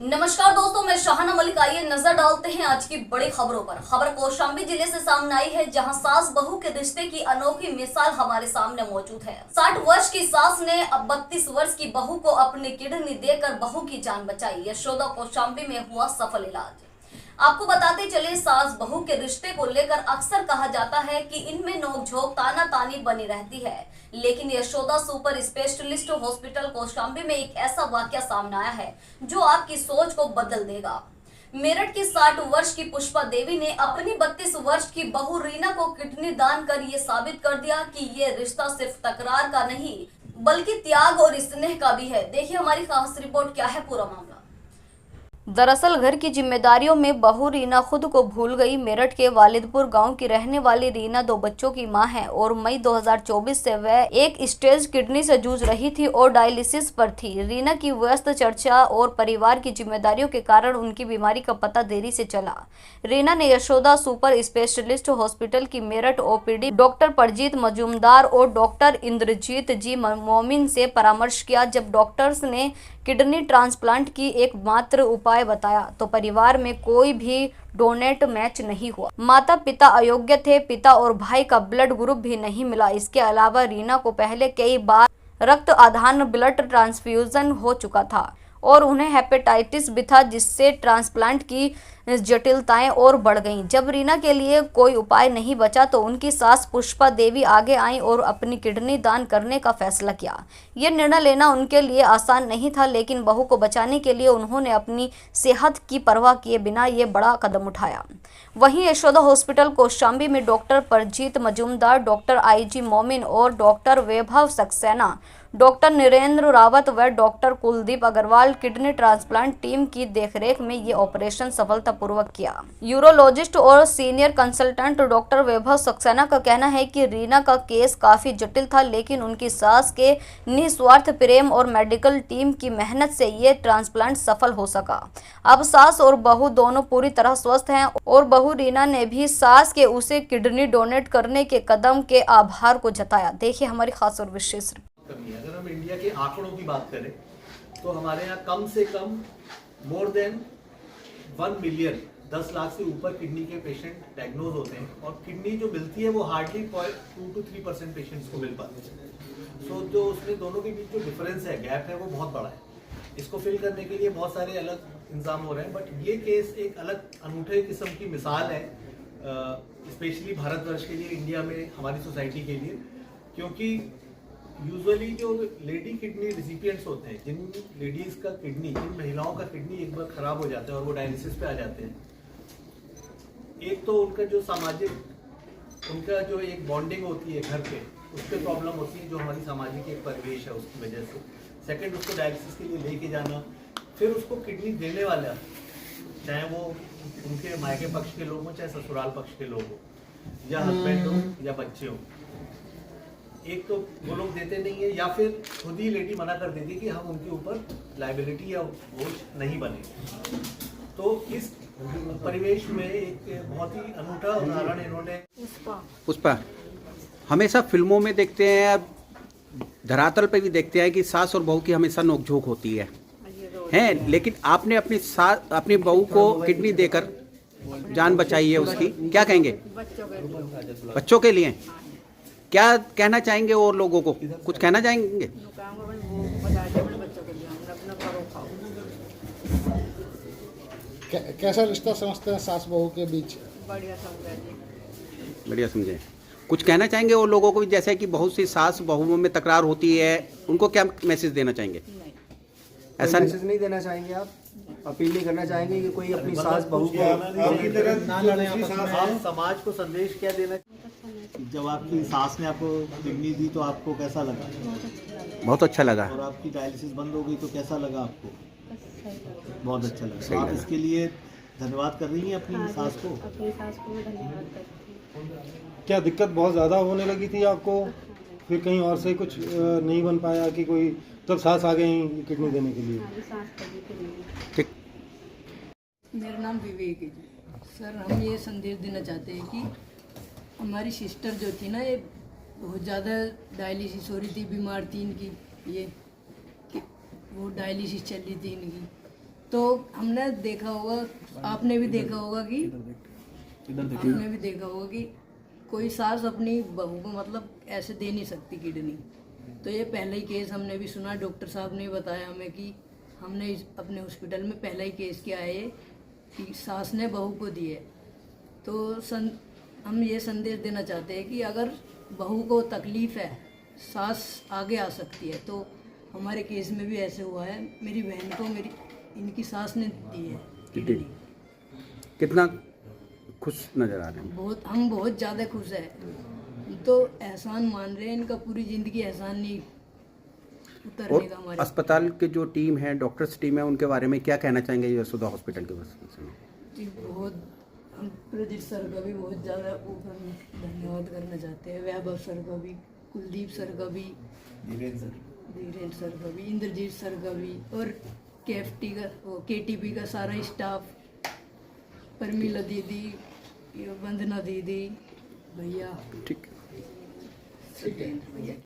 नमस्कार दोस्तों, मैं शाहना मलिक। आइए नजर डालते हैं आज की बड़ी खबरों पर। खबर कौशाम्बी जिले से सामने आई है, जहां सास बहू के रिश्ते की अनोखी मिसाल हमारे सामने मौजूद है। 60 वर्ष की सास ने अब 32 वर्ष की बहू को अपनी किडनी देकर बहू की जान बचाई। यशोदा कौशाम्बी में हुआ सफल इलाज। आपको बताते चले, सास बहू के रिश्ते को लेकर अक्सर कहा जाता है कि इनमें नोकझोंक ताना तानी बनी रहती है, लेकिन Yashoda super specialist hospital Kaushambi में एक ऐसा वाकया सामने आया है जो आपकी सोच को बदल देगा। मेरठ की 60 वर्ष की पुष्पा देवी ने अपनी 32 वर्ष की बहू रीना को किडनी दान कर ये साबित कर दिया कि ये रिश्ता सिर्फ तकरार का नहीं बल्कि त्याग और स्नेह का भी है। देखिए हमारी खास रिपोर्ट, क्या है पूरा मामला। दरअसल घर की जिम्मेदारियों में बहू रीना खुद को भूल गई। मेरठ के वालिदपुर गांव की रहने वाली रीना 2 बच्चों की मां है और मई 2024 से वह एक स्टेज किडनी से जूझ रही थी और डायलिसिस पर थी। रीना की व्यस्त चर्चा और परिवार की जिम्मेदारियों के कारण उनकी बीमारी का पता देरी से चला। रीना ने यशोदा सुपर स्पेशलिस्ट हॉस्पिटल की मेरठ ओपीडी डॉक्टर परजीत मजूमदार और डॉक्टर इंद्रजीत जी मोमिन से परामर्श किया। जब डॉक्टर्स ने किडनी ट्रांसप्लांट की एकमात्र उपाय बताया तो परिवार में कोई भी डोनेट मैच नहीं हुआ। माता पिता अयोग्य थे, पिता और भाई का ब्लड ग्रुप भी नहीं मिला। इसके अलावा रीना को पहले कई बार रक्त आधान ब्लड ट्रांसफ्यूजन हो चुका था और उन्हें हेपेटाइटिस भी था, जिससे ट्रांसप्लांट की जटिलताएं और बढ़ गईं। जब रीना के लिए कोई उपाय नहीं बचा तो उनकी सास पुष्पा देवी आगे आईं और अपनी किडनी दान करने का फैसला किया। यह निर्णय लेना उनके लिए आसान नहीं था, लेकिन बहू को बचाने के लिए उन्होंने अपनी सेहत की परवाह किए बिना ये बड़ा कदम उठाया। वहीं यशोदा हॉस्पिटल कौशाम्बी में doctor Parjeet Majumdar, doctor IG Momin और डॉक्टर वैभव सक्सेना, डॉक्टर नरेंद्र रावत व doctor Kuldeep Agarwal kidney transplant team की देखरेख में ये ऑपरेशन सफलतापूर्वक किया। यूरोलॉजिस्ट और senior consultant doctor Vaibhav Saxena का कहना है कि रीना का केस काफी जटिल था, लेकिन उनकी सास के निस्वार्थ प्रेम और मेडिकल टीम की मेहनत से ये ट्रांसप्लांट सफल हो सका। अब सास और बहू दोनों पूरी तरह स्वस्थ हैं और बहू रीना ने भी सास के उसे किडनी डोनेट करने के कदम के आभार को जताया। देखिए हमारी खास और विशेष। अगर हम इंडिया के आंकड़ों की बात करें तो हमारे यहाँ कम से कम मोर देन 1 मिलियन 10 लाख से ऊपर किडनी के पेशेंट डायग्नोज होते हैं और किडनी जो मिलती है वो हार्डली 2 to 3% पेशेंट्स को मिल पाती है। सो जो उसमें दोनों के बीच जो डिफरेंस है, गैप है, वो बहुत बड़ा है। इसको फिल करने के लिए बहुत सारे अलग इंतजाम हो रहे हैं, बट ये केस एक अलग अनूठे किस्म की मिसाल है, स्पेशली भारतवर्ष के लिए, इंडिया में हमारी सोसाइटी के लिए, क्योंकि यूजुअली जो लेडी किडनी रिसिपिएंट्स होते हैं, जिन लेडीज का किडनी, जिन महिलाओं का किडनी एक बार खराब हो जाता है और वो डायलिसिस पे आ जाते हैं, एक तो उनका जो सामाजिक, उनका जो एक बॉन्डिंग होती है घर पे, उस पर प्रॉब्लम होती है, जो हमारी सामाजिक एक परिवेश है उसकी वजह से। सेकंड, उसको डायलिसिस के लिए लेके जाना, फिर उसको किडनी देने वाला, चाहे वो उनके मायके पक्ष के लोग हों, चाहे ससुराल पक्ष के लोग हों, या हस्बैंड हो या बच्चे हों, एक तो वो लोग देते नहीं है, या फिर खुद ही लेडी मना कर देती कि हम उनके ऊपर लायबिलिटी या बोझ नहीं बने। तो इस परिवेश में एक बहुत ही अनूठा उदाहरण इन्होंने। पुष्पा, हमेशा फिल्मों में देखते हैं, धरातल पे भी देखते हैं कि सास और बहू की हमेशा नोकझोंक होती है, लेकिन आपने अपनी बहू को किडनी देकर जान बचाई है उसकी, क्या कहेंगे? बच्चों के लिए क्या कहना चाहेंगे? और लोगों को कुछ कहना चाहेंगे? कैसा रिश्ता समझते हैं सास बहू के बीच? बढ़िया समझे। कुछ कहना चाहेंगे और लोगों को भी, जैसे कि बहुत सी सास बहुओं में तकरार होती है, उनको क्या मैसेज देना चाहेंगे? ऐसा मैसेज नहीं देना चाहेंगे आप? अपील नहीं करना चाहेंगे कि कोई अपनी सास बहू को आप समाज को संदेश क्या देना? जब आपकी सास ने आपको किडनी दी तो आपको कैसा लगा? बहुत अच्छा लगा। और आपकी डायलिसिस बंद हो गई तो कैसा लगा आपको? बहुत अच्छा लगा। तो आप इसके लिए धन्यवाद कर रही हैं अपनी सास को? अपनी सास को भी धन्यवाद करती हूँ। क्या दिक्कत बहुत ज़्यादा होने लगी थी आपको? फिर कहीं और से कुछ नहीं बन पाया कि कोई, तब सास आ गई किडनी देने के लिए? ठीक। मेरा नाम विवेक है जी। सर, हम ये संदेश देना चाहते हैं कि हमारी सिस्टर जो थी ना, ये बहुत ज़्यादा डायलिसिस हो रही थी, बीमार थी इनकी, ये कि वो डायलिसिस चल रही थी इनकी, तो हमने देखा होगा, आपने भी देखा होगा कि कोई सास अपनी बहू को मतलब ऐसे दे नहीं सकती किडनी। तो ये पहला ही केस हमने भी सुना, डॉक्टर साहब ने बताया हमें कि हमने अपने हॉस्पिटल में पहला ही केस किया है कि सास ने बहू को दी है। तो हम ये संदेश देना चाहते हैं कि अगर बहू को तकलीफ़ है, सास आगे आ सकती है। तो हमारे केस में भी ऐसे हुआ है, मेरी बहन को इनकी सास ने दी है किडनी। कितना खुश नजर आ रहे हैं? हम बहुत ज़्यादा खुश हैं। तो एहसान मान रहे हैं इनका, पूरी ज़िंदगी एहसान नहीं उतरने का और हमारे। अस्पताल के जो टीम है, डॉक्टर्स टीम है, उनके बारे में क्या कहना चाहेंगे यशोदा हॉस्पिटल के बारे में? जी बहुत, हम प्रदीप सर का भी बहुत ज़्यादा ऊपर धन्यवाद करना चाहते हैं, वैभव सर का भी, कुलदीप सर का भी, धीरेन्द्र सर का भी, इंद्रजीत सर का भी, और KTP का सारा स्टाफ, परमीला दीदी, वंदना दीदी, भैया, ठीक है। सत्येंद्र भैया।